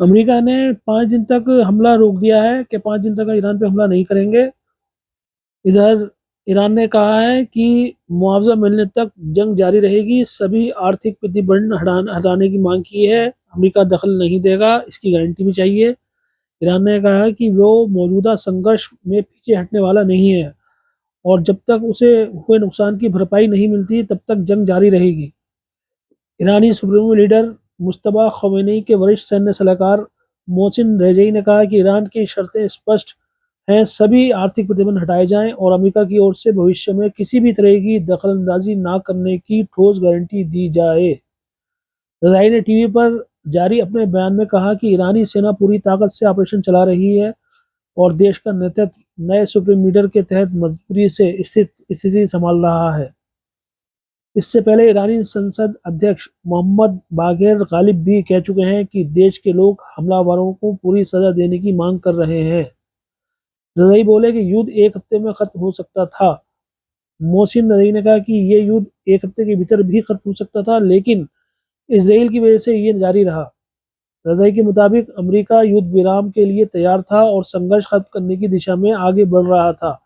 America ने 5 दिन तक हमला रोक दिया है कि 5 दिन तक ईरान पे हमला नहीं करेंगे। इधर ईरान ने कहा है कि मुआवजा मिलने तक जंग जारी रहेगी। सभी आर्थिक प्रतिबंध हटाने की मांग की है। अमेरिका दखल नहीं देगा, इसकी गारंटी भी चाहिए। ईरान ने कहा है कि वो मौजूदा संघर्ष में पीछे हटने वाला नहीं है और जब तक उसे हुए नुकसान की भरपाई नहीं मिलती तब तक जंग जारी रहेगी। ईरानी सुप्रीमो लीडर मुश्तबा खमेनी के वरिष्ठ सैन्य सलाहकार मोहसिन रेजई ने कहा कि ईरान की शर्तें स्पष्ट हैं, सभी आर्थिक प्रतिबंध हटाए जाएं और अमेरिका की ओर से भविष्य में किसी भी तरह की दखलंदाजी न करने की ठोस गारंटी दी जाए। रजाई ने टीवी पर जारी अपने बयान में कहा कि ईरानी सेना पूरी ताकत से ऑपरेशन चला रही है और देश का नेतृत्व नए सुप्रीम लीडर के तहत मजबूरी से स्थिति संभाल रहा है। इससे पहले ईरानी संसद अध्यक्ष मोहम्मद बागेर गालिब भी कह चुके हैं कि देश के लोग हमलावरों को पूरी सजा देने की मांग कर रहे हैं। रज़ाई बोले कि युद्ध एक हफ्ते में खत्म हो सकता था। मोहसिन रज़ाई ने कहा कि ये युद्ध एक हफ्ते के भीतर भी खत्म हो सकता था, लेकिन इसराइल की वजह से ये जारी रहा। रज़ाई के मुताबिक अमेरिका युद्ध विराम के लिए तैयार था और संघर्ष खत्म करने की दिशा में आगे बढ़ रहा था।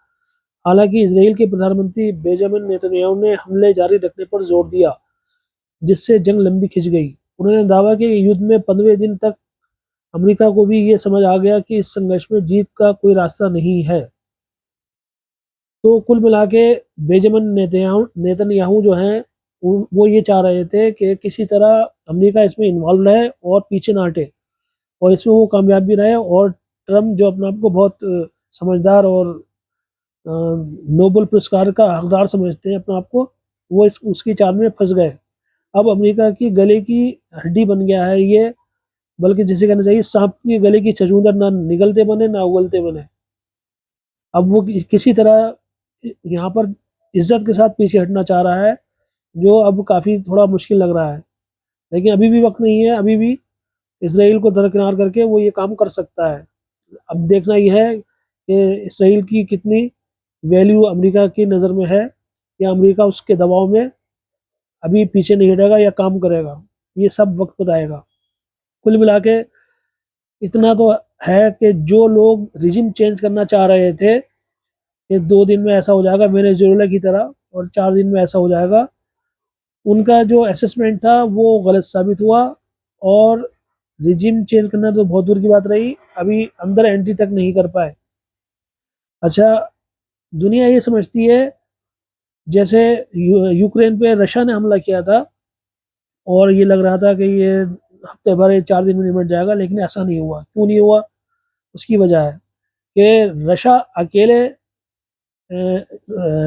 हालांकि इसराइल के प्रधानमंत्री बेंजामिन नेतन्याहू ने हमले जारी रखने पर जोर दिया, जिससे जंग लंबी खिंच गई। उन्होंने दावा किया कि युद्ध में 15वें दिन तक अमेरिका को भी ये समझ आ गया कि इस संघर्ष में जीत का कोई रास्ता नहीं है। तो कुल मिला के बेंजामिन नेतन्याहू जो हैं वो ये चाह रहे थे कि किसी तरह अमेरिका इसमें इन्वॉल्व रहे और पीछे ना हटे और इसमें वो कामयाब भी रहे। और ट्रम्प जो अपने आप को बहुत समझदार और नोबेल पुरस्कार का हकदार समझते हैं अपने आप को, वो उसकी चाल में फंस गए। अब अमेरिका की गले की हड्डी बन गया है ये, बल्कि जिसे कहना चाहिए सांप की गले की छछूंदर, ना निगलते बने ना उगलते बने। अब वो किसी तरह यहाँ पर इज्जत के साथ पीछे हटना चाह रहा है, जो अब काफी थोड़ा मुश्किल लग रहा है। लेकिन अभी भी वक्त नहीं है, अभी भी इसराइल को दरकिनार करके वो ये काम कर सकता है। अब देखना यह है कि इसराइल की कितनी वैल्यू अमेरिका की नज़र में है, या अमेरिका उसके दबाव में अभी पीछे नहीं हटेगा या काम करेगा। ये सब वक्त बताएगा। कुल मिला के इतना तो है कि जो लोग रिजिम चेंज करना चाह रहे थे कि 2 दिन में ऐसा हो जाएगा वेनेजुएला की तरह और 4 दिन में ऐसा हो जाएगा, उनका जो असेसमेंट था वो गलत साबित हुआ। और रिजिम चेंज करना तो बहुत दूर की बात रही, अभी अंदर एंट्री तक नहीं कर पाए। अच्छा, दुनिया ये समझती है जैसे यूक्रेन पे रशिया ने हमला किया था और ये लग रहा था कि ये हफ्ते भर 4 दिन में निपट जाएगा, लेकिन ऐसा नहीं हुआ। क्यों नहीं हुआ? उसकी वजह है कि रशिया अकेले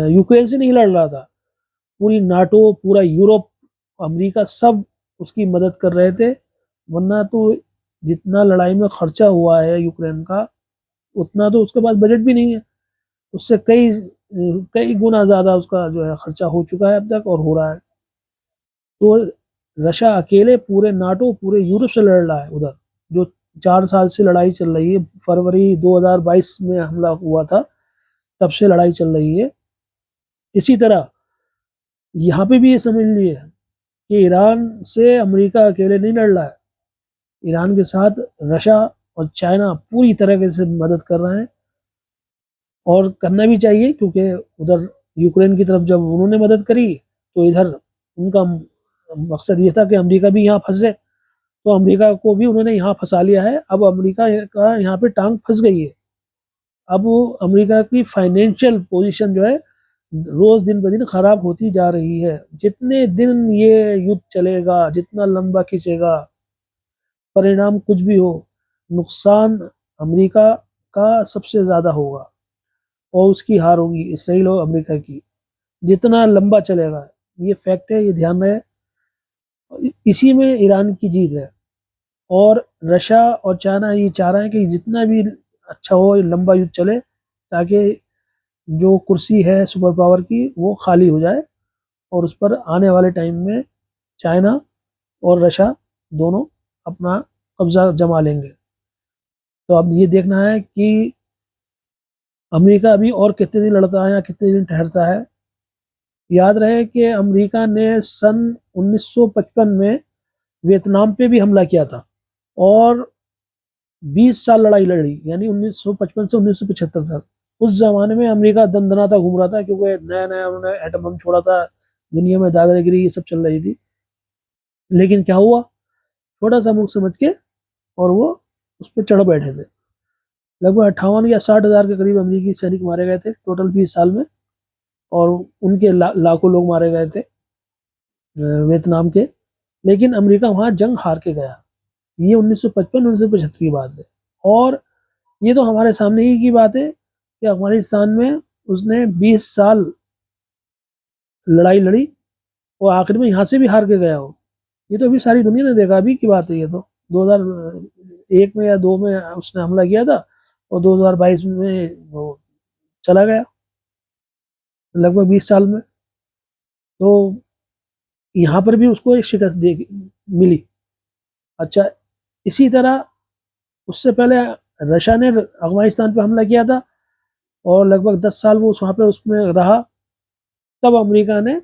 यूक्रेन से नहीं लड़ रहा था। पूरी नाटो, पूरा यूरोप, अमेरिका सब उसकी मदद कर रहे थे। वरना तो जितना लड़ाई में खर्चा हुआ है यूक्रेन का, उतना तो उसके पास बजट भी नहीं है। उससे कई कई गुना ज्यादा उसका जो है खर्चा हो चुका है अब तक और हो रहा है। तो रशिया अकेले पूरे नाटो, पूरे यूरोप से लड़ रहा है उधर, जो 4 साल से लड़ाई चल रही है। फरवरी 2022 में हमला हुआ था, तब से लड़ाई चल रही है। इसी तरह यहाँ पे भी ये समझ लिए कि ईरान से अमेरिका अकेले नहीं लड़ रहा है, ईरान के साथ रशिया और चाइना पूरी तरह से मदद कर रहे हैं। और करना भी चाहिए, क्योंकि उधर यूक्रेन की तरफ जब उन्होंने मदद करी तो इधर उनका मकसद ये था कि अमेरिका भी यहाँ फंसे, तो अमेरिका को भी उन्होंने यहाँ फंसा लिया है। अब अमेरिका का यहाँ पे टांग फंस गई है। अब वो अमेरिका की फाइनेंशियल पोजीशन जो है रोज दिन ब दिन खराब होती जा रही है। जितने दिन ये युद्ध चलेगा, जितना लंबा खींचेगा, परिणाम कुछ भी हो, नुकसान अमेरिका का सबसे ज्यादा होगा और उसकी हार होगी इसराइल और अमेरिका की, जितना लंबा चलेगा। ये फैक्ट है, ये ध्यान रहे। इसी में ईरान की जीत है। और रशिया और चाइना ये चाह रहे हैं कि जितना भी अच्छा हो, लंबा युद्ध चले, ताकि जो कुर्सी है सुपर पावर की वो खाली हो जाए और उस पर आने वाले टाइम में चाइना और रशिया दोनों अपना कब्जा जमा लेंगे। तो अब ये देखना है कि अमेरिका अभी और कितने दिन लड़ता है या कितने दिन ठहरता है। याद रहे कि अमेरिका ने सन 1955 में वियतनाम पे भी हमला किया था और 20 साल लड़ाई लड़ी, यानी 1955 से 1975 तक। उस जमाने में अमेरिका दंदनाता घूम रहा था, क्योंकि नया नया उन्होंने एटम बम छोड़ा था, दुनिया में दादागिरी ये सब चल रही थी। लेकिन क्या हुआ, छोटा सा मुल्क समझ के और वो उस पर चढ़ बैठे थे। लगभग 58 या 60 हज़ार के करीब अमेरिकी सैनिक मारे गए थे टोटल 20 साल में, और उनके लाखों लोग मारे गए थे वियतनाम के। लेकिन अमेरिका वहां जंग हार के गया। ये 1955-1975 की बात है। और ये तो हमारे सामने ही की बात है कि अफगानिस्तान में उसने 20 साल लड़ाई लड़ी और आखिर में यहाँ से भी हार के गया हो। ये तो अभी सारी दुनिया ने देखा, अभी की बात है ये तो। 2001 में या 2 में उसने हमला किया था, और 2022 में वो चला गया, लगभग 20 साल में। तो यहाँ पर भी उसको एक शिकस्त दे मिली। अच्छा, इसी तरह उससे पहले रशिया ने अफगानिस्तान पे हमला किया था, और लगभग 10 साल वो वहाँ पे उसमें रहा। तब अमेरिका ने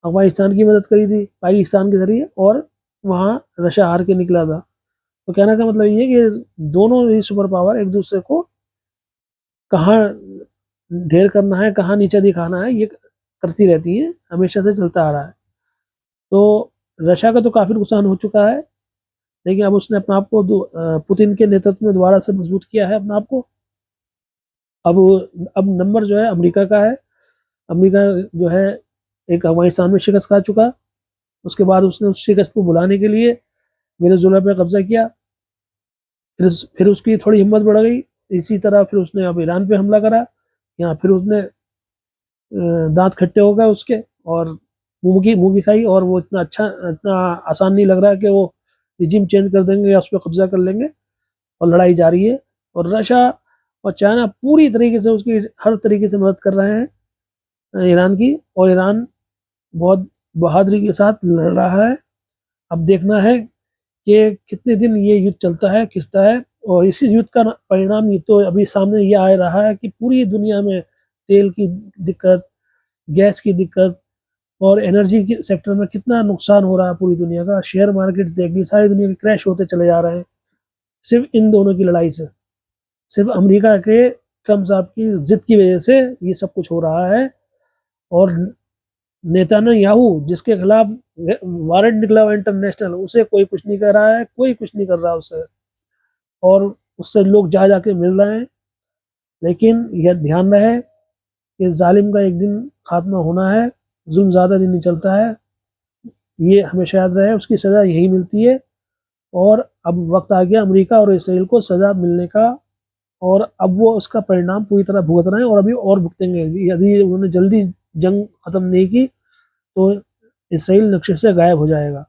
अफगानिस्तान की मदद करी थी पाकिस्तान के जरिए, और वहाँ रशिया हार के निकला था। तो कहने का मतलब ये है कि दोनों ही सुपर पावर एक दूसरे को कहाँ ढेर करना है, कहाँ नीचे दिखाना है, ये करती रहती है, हमेशा से चलता आ रहा है। तो रशिया का तो काफी नुकसान हो चुका है, लेकिन अब उसने अपने आप को पुतिन के नेतृत्व में दोबारा से मजबूत किया है अपने आप को। अब अब नंबर जो है अमेरिका का है। अमेरिका जो है एक अफगानिस्तान में शिकस्त खा चुका, उसके बाद उसने उस शिकस्त को बुलाने के लिए वेनेजुएला पे कब्जा किया। फिर उसकी थोड़ी हिम्मत बढ़ गई। इसी तरह फिर उसने अब ईरान पे हमला करा। यहाँ फिर उसने दांत खट्टे हो गए उसके, और मुंह की खाई, और वो इतना आसान नहीं लग रहा है कि वो रिजिम चेंज कर देंगे या उस पर कब्जा कर लेंगे। और लड़ाई जारी है, और रशिया और चाइना पूरी तरीके से उसकी हर तरीके से मदद कर रहे हैं ईरान की। और ईरान बहुत बहादुरी के साथ लड़ रहा है। अब देखना है कि कितने दिन ये युद्ध चलता है, खिंचता है। और इसी युद्ध का परिणाम ये तो अभी सामने ये आ रहा है कि पूरी दुनिया में तेल की दिक्कत, गैस की दिक्कत, और एनर्जी के सेक्टर में कितना नुकसान हो रहा है पूरी दुनिया का। शेयर मार्केट देख ली, सारी दुनिया के क्रैश होते चले जा रहे हैं, सिर्फ इन दोनों की लड़ाई से। सिर्फ अमेरिका के ट्रम्प साहब की जिद की वजह से ये सब कुछ हो रहा है। और नेतान्याहू जिसके खिलाफ वारंट निकला हुआ इंटरनेशनल, उसे कोई कुछ नहीं कर रहा है, कोई कुछ नहीं कर रहा उससे। और उससे लोग जा जाके मिल रहे हैं। लेकिन यह ध्यान रहे कि जालिम का एक दिन खात्मा होना है, जुल्म ज़्यादा दिन नहीं चलता है, ये हमेशा याद रहे। उसकी सज़ा यही मिलती है। और अब वक्त आ गया अमेरिका और इसराइल को सज़ा मिलने का, और अब वो उसका परिणाम पूरी तरह भुगत रहे हैं, और अभी और भुगतेंगे। यदि उन्होंने जल्दी जंग खत्म नहीं की तो इसराइल नक्शे से गायब हो जाएगा।